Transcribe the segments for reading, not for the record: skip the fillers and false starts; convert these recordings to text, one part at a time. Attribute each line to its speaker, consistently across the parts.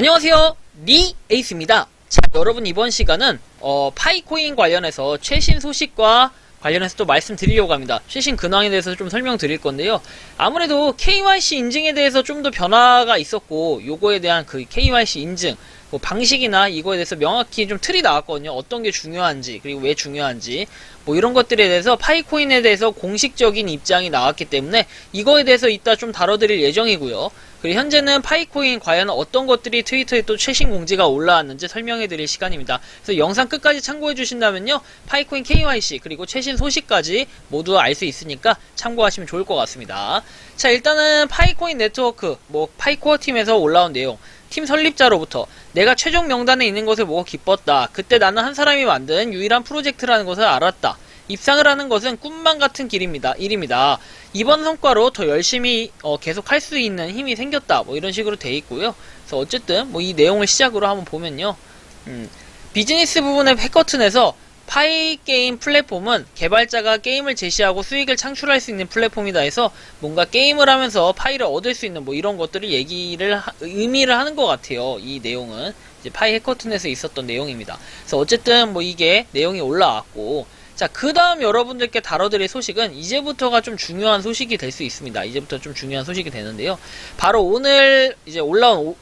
Speaker 1: 안녕하세요, 리 에이스입니다. 자, 여러분 이번 시간은 파이코인 관련해서 최신 소식과 관련해서 또 말씀드리려고 합니다. 최신 근황에 대해서 좀 설명드릴 건데요. 아무래도 KYC 인증에 대해서 좀 더 변화가 있었고, 요거에 대한 그 KYC 인증 뭐 방식이나 이거에 대해서 명확히 좀 틀이 나왔거든요. 어떤 게 중요한지, 그리고 왜 중요한지, 뭐 이런 것들에 대해서 파이코인에 대해서 공식적인 입장이 나왔기 때문에 이거에 대해서 이따 좀 다뤄드릴 예정이고요. 그리고 현재는 파이코인 과연 어떤 것들이 트위터에 또 최신 공지가 올라왔는지 설명해드릴 시간입니다. 그래서 영상 끝까지 참고해주신다면요, 파이코인 KYC 그리고 최신 소식까지 모두 알 수 있으니까 참고하시면 좋을 것 같습니다. 자, 일단은 파이코인 네트워크, 뭐 파이코어 팀에서 올라온 내용. 팀 설립자로부터 내가 최종 명단에 있는 것을 보고 기뻤다. 그때 나는 한 사람이 만든 유일한 프로젝트라는 것을 알았다. 입상을 하는 것은 꿈만 같은 일입니다. 이번 성과로 더 열심히 계속 할 수 있는 힘이 생겼다. 뭐 이런 식으로 돼 있고요. 그래서 어쨌든 뭐 이 내용을 시작으로 한번 보면요. 비즈니스 부분의 해커튼에서 파이게임 플랫폼은 개발자가 게임을 제시하고 수익을 창출할 수 있는 플랫폼이다 해서 뭔가 게임을 하면서 파이를 얻을 수 있는 뭐 이런 것들을 의미를 하는 것 같아요. 이 내용은 이제 파이 해커튼에서 있었던 내용입니다. 그래서 어쨌든 뭐 이게 내용이 올라왔고, 자, 그 다음 여러분들께 다뤄드릴 소식은 이제부터가 좀 중요한 소식이 될 수 있습니다. 이제부터 좀 중요한 소식이 되는데요. 바로 오늘 이제 올라온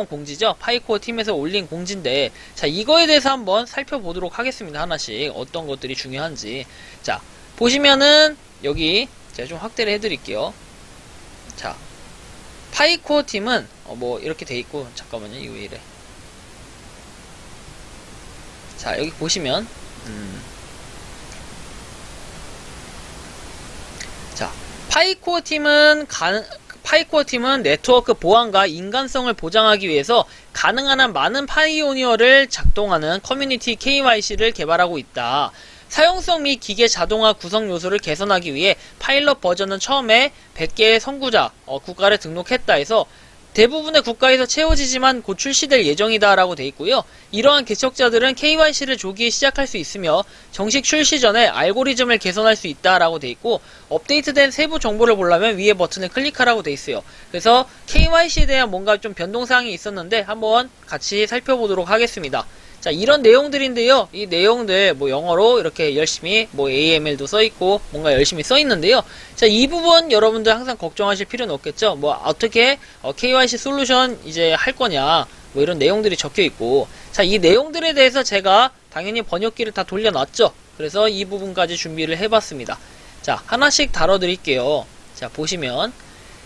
Speaker 1: 공지죠. 파이코어 팀에서 올린 공지인데, 자, 이거에 대해서 한번 살펴보도록 하겠습니다. 하나씩 어떤 것들이 중요한지. 자, 보시면은 여기 제가 좀 확대를 해드릴게요. 자, 파이코어 팀은 뭐 이렇게 돼 있고, 잠깐만요. 이거 왜 이래? 자, 여기 보시면 자, 파이코어 팀은 네트워크 보안과 인간성을 보장하기 위해서 가능한 한 많은 파이오니어를 작동하는 커뮤니티 KYC를 개발하고 있다. 사용성 및 기계 자동화 구성 요소를 개선하기 위해 파일럿 버전은 처음에 100개의 선구자 국가를 등록했다 해서 대부분의 국가에서 채워지지만 곧 출시될 예정이다 라고 되어 있고요. 이러한 개척자들은 KYC를 조기에 시작할 수 있으며 정식 출시 전에 알고리즘을 개선할 수 있다 라고 되어 있고, 업데이트된 세부 정보를 보려면 위에 버튼을 클릭하라고 되어 있어요. 그래서 KYC에 대한 뭔가 좀 변동사항이 있었는데 한번 같이 살펴보도록 하겠습니다. 자, 이런 내용들인데요. 이 내용들 뭐 영어로 이렇게 열심히 뭐 AML도 써있고 뭔가 열심히 써있는데요. 자, 이 부분 여러분들 항상 걱정하실 필요는 없겠죠. 뭐 어떻게 KYC 솔루션 이제 할 거냐, 뭐 이런 내용들이 적혀있고, 자, 이 내용들에 대해서 제가 당연히 번역기를 다 돌려놨죠. 그래서 이 부분까지 준비를 해봤습니다. 자, 하나씩 다뤄드릴게요. 자, 보시면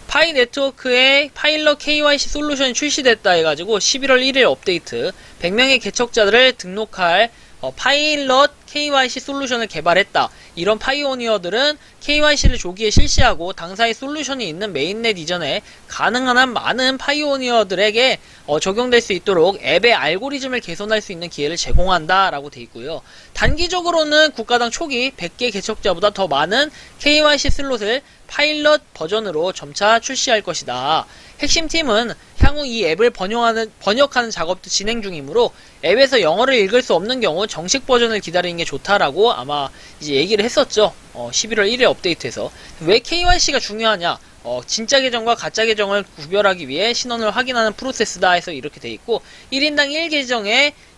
Speaker 1: 파이 네트워크에 파일럿 KYC 솔루션이 출시됐다 해가지고 11월 1일 업데이트, 100명의 개척자들을 등록할 파일럿 KYC 솔루션을 개발했다. 이런 파이오니어들은 KYC를 조기에 실시하고 당사의 솔루션이 있는 메인넷 이전에 가능한 한 많은 파이오니어들에게 적용될 수 있도록 앱의 알고리즘을 개선할 수 있는 기회를 제공한다 라고 되어 있고요. 단기적으로는 국가당 초기 100개 개척자보다 더 많은 KYC 슬롯을 파일럿 버전으로 점차 출시할 것이다. 핵심팀은 향후 이 앱을 번역하는 작업도 진행 중이므로 앱에서 영어를 읽을 수 없는 경우 정식 버전을 기다리는 게 좋다라고 아마 이제 얘기를 했었죠. 11월 1일 업데이트에서. 왜 KYC가 중요하냐? 진짜 계정과 가짜 계정을 구별하기 위해 신원을 확인하는 프로세스다 해서 이렇게 돼 있고, 1인당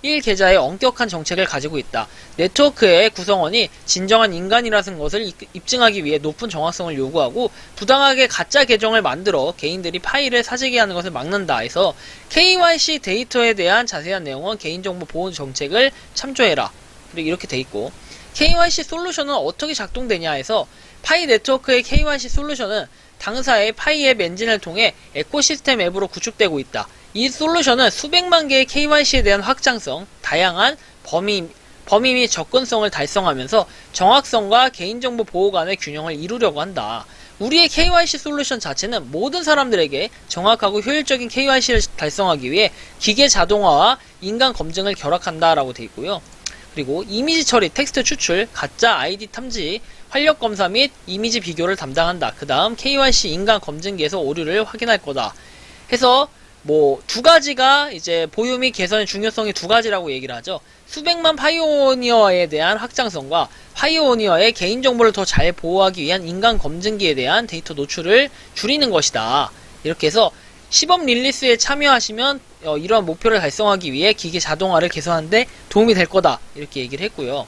Speaker 1: 1계좌의 엄격한 정책을 가지고 있다. 네트워크의 구성원이 진정한 인간이라는 것을 입증하기 위해 높은 정확성을 요구하고, 부당하게 가짜 계정을 만들어 개인들이 파일을 사재기 하는 것을 막는다 해서 KYC 데이터에 대한 자세한 내용은 개인정보 보호 정책을 참조해라. 그리고 이렇게 돼 있고, KYC 솔루션은 어떻게 작동되냐 해서 파이 네트워크의 KYC 솔루션은 당사의 파이 앱 엔진을 통해 에코시스템 앱으로 구축되고 있다. 이 솔루션은 수백만 개의 KYC에 대한 확장성, 다양한 범위 및 접근성을 달성하면서 정확성과 개인정보 보호 간의 균형을 이루려고 한다. 우리의 KYC 솔루션 자체는 모든 사람들에게 정확하고 효율적인 KYC를 달성하기 위해 기계 자동화와 인간 검증을 결합한다라고 되어 있고요. 그리고 이미지 처리, 텍스트 추출, 가짜 아이디 탐지, 활력 검사 및 이미지 비교를 담당한다. 그 다음 KYC 인간 검증기에서 오류를 확인할 거다. 해서 뭐 두 가지가 이제 보유 및 개선의 중요성이 두 가지라고 얘기를 하죠. 수백만 파이오니어에 대한 확장성과 파이오니어의 개인정보를 더 잘 보호하기 위한 인간 검증기에 대한 데이터 노출을 줄이는 것이다. 이렇게 해서 시범 릴리스에 참여하시면 이러한 목표를 달성하기 위해 기계 자동화를 개선하는데 도움이 될 거다 이렇게 얘기를 했고요.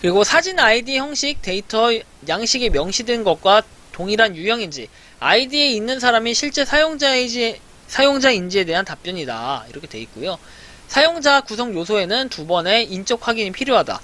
Speaker 1: 그리고 사진 아이디 형식 데이터 양식에 명시된 것과 동일한 유형인지 아이디에 있는 사람이 실제 사용자인지에 대한 답변이다 이렇게 돼 있고요. 사용자 구성 요소에는 2번의 인적 확인이 필요하다.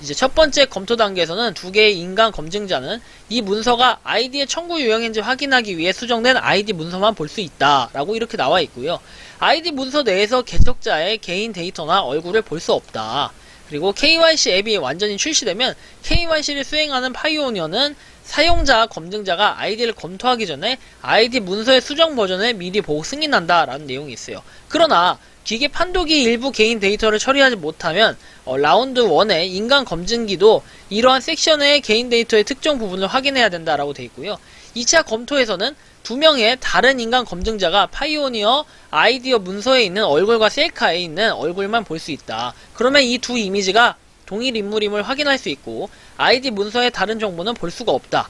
Speaker 1: 이제 첫 번째 검토 단계에서는 2개의 인간 검증자는 이 문서가 아이디의 청구 유형인지 확인하기 위해 수정된 아이디 문서만 볼 수 있다 라고 이렇게 나와 있고요. 아이디 문서 내에서 개척자의 개인 데이터나 얼굴을 볼 수 없다. 그리고 KYC 앱이 완전히 출시되면 KYC를 수행하는 파이오니어는 사용자 검증자가 아이디를 검토하기 전에 아이디 문서의 수정 버전을 미리 보고 승인한다 라는 내용이 있어요. 그러나 기계 판독이 일부 개인 데이터를 처리하지 못하면 라운드 1의 인간 검증기도 이러한 섹션의 개인 데이터의 특정 부분을 확인해야 된다라고 되어 있고요. 2차 검토에서는 2명의 다른 인간 검증자가 파이오니어 아이디어 문서에 있는 얼굴과 셀카에 있는 얼굴만 볼 수 있다. 그러면 이 두 이미지가 동일 인물임을 확인할 수 있고 아이디 문서의 다른 정보는 볼 수가 없다.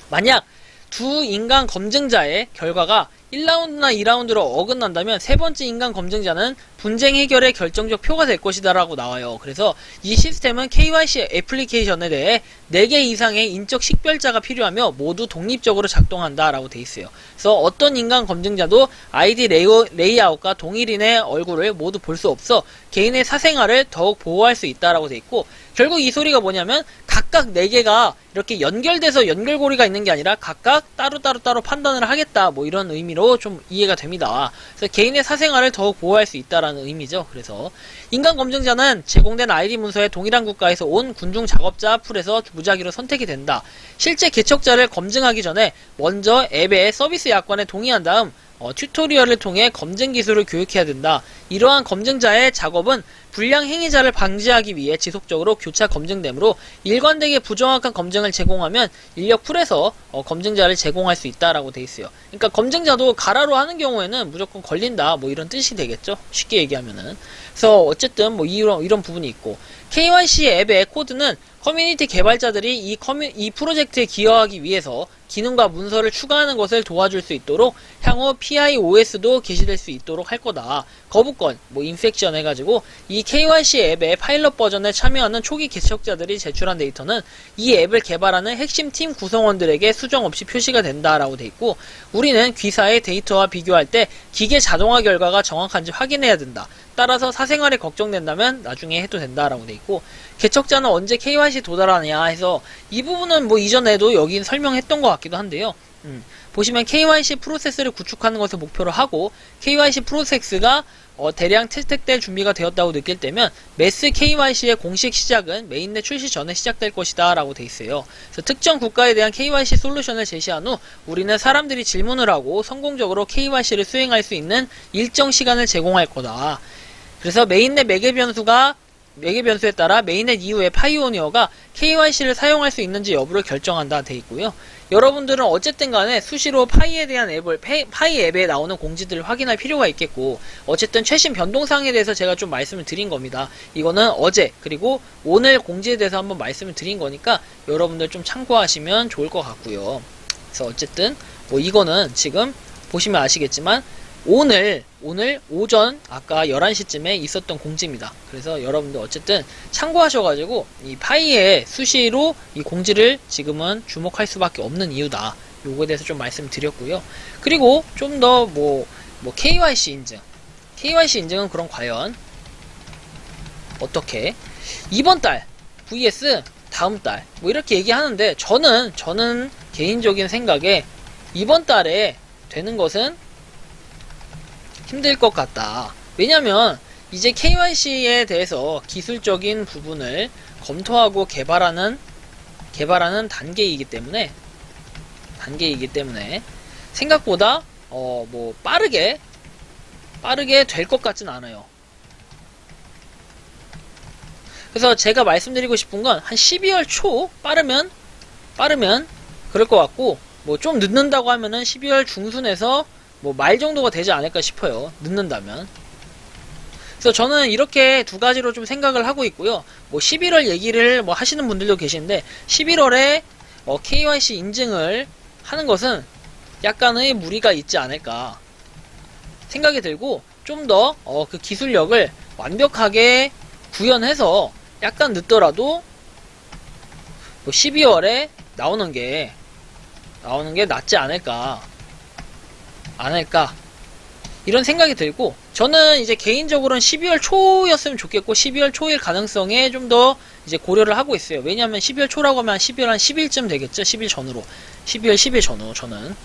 Speaker 1: 만약 두 인간 검증자의 결과가 1라운드나 2라운드로 어긋난다면 세 번째 인간 검증자는 분쟁 해결의 결정적 표가 될 것이다 라고 나와요. 그래서 이 시스템은 KYC 애플리케이션에 대해 4개 이상의 인적 식별자가 필요하며 모두 독립적으로 작동한다 라고 돼 있어요. 그래서 어떤 인간 검증자도 아이디 레이아웃과 동일인의 얼굴을 모두 볼 수 없어 개인의 사생활을 더욱 보호할 수 있다라고 돼 있고, 결국 이 소리가 뭐냐면 각각 4개가 이렇게 연결돼서 연결고리가 있는 게 아니라 각각 따로 판단을 하겠다 뭐 이런 의미로 좀 이해가 됩니다. 그래서 개인의 사생활을 더욱 보호할 수 있다라는 의미죠. 그래서 인간 검증자는 제공된 아이디 문서에 동일한 국가에서 온 군중 작업자 풀에서 무작위로 선택이 된다. 실제 개척자를 검증하기 전에 먼저 앱의 서비스 약관에 동의한 다음 튜토리얼을 통해 검증 기술을 교육해야 된다. 이러한 검증자의 작업은 불량 행위자를 방지하기 위해 지속적으로 교차 검증되므로 일관되게 부정확한 검증을 제공하면 인력 풀에서 검증자를 제공할 수 있다라고 돼 있어요. 그러니까 검증자도 가라로 하는 경우에는 무조건 걸린다 뭐 이런 뜻이 되겠죠. 쉽게 얘기하면은. 그래서 어쨌든 뭐 이런 부분이 있고, KYC 앱의 코드는 커뮤니티 개발자들이 이 프로젝트에 기여하기 위해서 기능과 문서를 추가하는 것을 도와줄 수 있도록 향후 PIOS도 게시될 수 있도록 할 거다. 거부권, 뭐 인펙션 해가지고 이 KYC 앱의 파일럿 버전에 참여하는 초기 개척자들이 제출한 데이터는 이 앱을 개발하는 핵심 팀 구성원들에게 수정 없이 표시가 된다라고 돼 있고, 우리는 귀사의 데이터와 비교할 때 기계 자동화 결과가 정확한지 확인해야 된다. 따라서 사생활이 걱정된다면 나중에 해도 된다라고 돼 있고, 개척자는 언제 KYC 도달하냐 해서 이 부분은 뭐 이전에도 여긴 설명했던 것 같기도 한데요. 보시면 KYC 프로세스를 구축하는 것을 목표로 하고 KYC 프로세스가 대량 채택될 준비가 되었다고 느낄 때면 매스 KYC의 공식 시작은 메인넷 출시 전에 시작될 것이다 라고 돼 있어요. 그래서 특정 국가에 대한 KYC 솔루션을 제시한 후 우리는 사람들이 질문을 하고 성공적으로 KYC를 수행할 수 있는 일정 시간을 제공할 거다. 그래서 메인넷 매개 변수에 따라 메인넷 이후에 파이오니어가 KYC를 사용할 수 있는지 여부를 결정한다 돼 있고요. 여러분들은 어쨌든 간에 수시로 파이 앱에 나오는 공지들을 확인할 필요가 있겠고, 어쨌든 최신 변동사항에 대해서 제가 좀 말씀을 드린 겁니다. 이거는 어제 그리고 오늘 공지에 대해서 한번 말씀을 드린 거니까 여러분들 좀 참고하시면 좋을 것 같고요. 그래서 어쨌든 뭐 이거는 지금 보시면 아시겠지만 오늘 오전 아까 11시쯤에 있었던 공지입니다. 그래서 여러분들 어쨌든 참고하셔가지고 이 파이의 수시로 이 공지를 지금은 주목할 수밖에 없는 이유다. 요거에 대해서 좀 말씀드렸고요. 그리고 좀 더 뭐 KYC 인증은 그럼 과연 어떻게 이번 달 vs 다음 달 뭐 이렇게 얘기하는데, 저는 개인적인 생각에 이번 달에 되는 것은 힘들 것 같다. 왜냐면 이제 KYC에 대해서 기술적인 부분을 검토하고 개발하는 단계이기 때문에 생각보다 뭐 빠르게 될 것 같진 않아요. 그래서 제가 말씀드리고 싶은 건 한 12월 초 빠르면 그럴 것 같고, 뭐 좀 늦는다고 하면은 12월 중순에서 뭐 말 정도가 되지 않을까 싶어요. 늦는다면. 그래서 저는 이렇게 두 가지로 좀 생각을 하고 있고요. 뭐 11월 얘기를 뭐 하시는 분들도 계신데 11월에 KYC 인증을 하는 것은 약간의 무리가 있지 않을까. 생각이 들고 좀 더 그 기술력을 완벽하게 구현해서 약간 늦더라도 뭐 12월에 나오는 게 낫지 않을까 이런 생각이 들고, 저는 이제 개인적으로는 12월 초였으면 좋겠고 12월 초일 가능성에 좀 더 이제 고려를 하고 있어요. 왜냐면 12월 초라고 하면 12월 한 10일쯤 되겠죠. 10일 전후로. 12월 10일 전후. 저는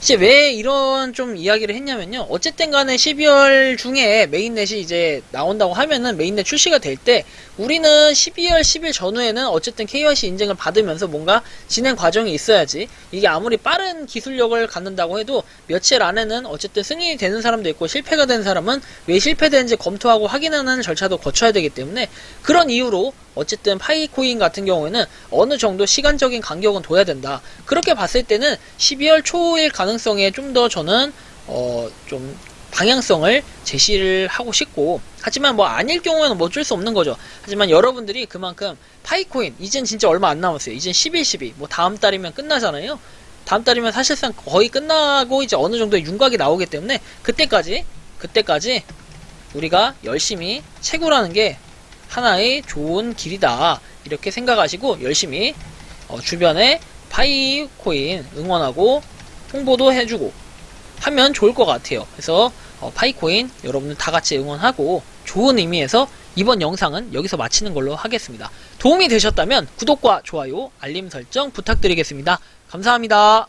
Speaker 1: 이제 왜 이런 좀 이야기를 했냐면요. 어쨌든 간에 12월 중에 메인넷이 이제 나온다고 하면은 메인넷 출시가 될 때 우리는 12월 10일 전후에는 어쨌든 KYC 인증을 받으면서 뭔가 진행 과정이 있어야지, 이게 아무리 빠른 기술력을 갖는다고 해도 며칠 안에는 어쨌든 승인이 되는 사람도 있고 실패가 된 사람은 왜 실패되는지 검토하고 확인하는 절차도 거쳐야 되기 때문에, 그런 이유로 어쨌든 파이코인 같은 경우에는 어느 정도 시간적인 간격은 둬야 된다. 그렇게 봤을 때는 12월 초일 가능성에 좀 더 저는 좀 방향성을 제시를 하고 싶고, 하지만 뭐 아닐 경우에는 뭐 어쩔 수 없는 거죠. 하지만 여러분들이 그만큼 파이코인 이젠 진짜 얼마 안 남았어요. 이젠 11, 12 뭐 다음 달이면 끝나잖아요. 다음 달이면 사실상 거의 끝나고 이제 어느 정도의 윤곽이 나오기 때문에 그때까지 우리가 열심히 채굴하는 게 하나의 좋은 길이다, 이렇게 생각하시고 열심히 주변에 파이코인 응원하고 홍보도 해주고 하면 좋을 것 같아요. 그래서 파이코인 여러분들 다같이 응원하고 좋은 의미에서 이번 영상은 여기서 마치는 걸로 하겠습니다. 도움이 되셨다면 구독과 좋아요, 알림 설정 부탁드리겠습니다. 감사합니다.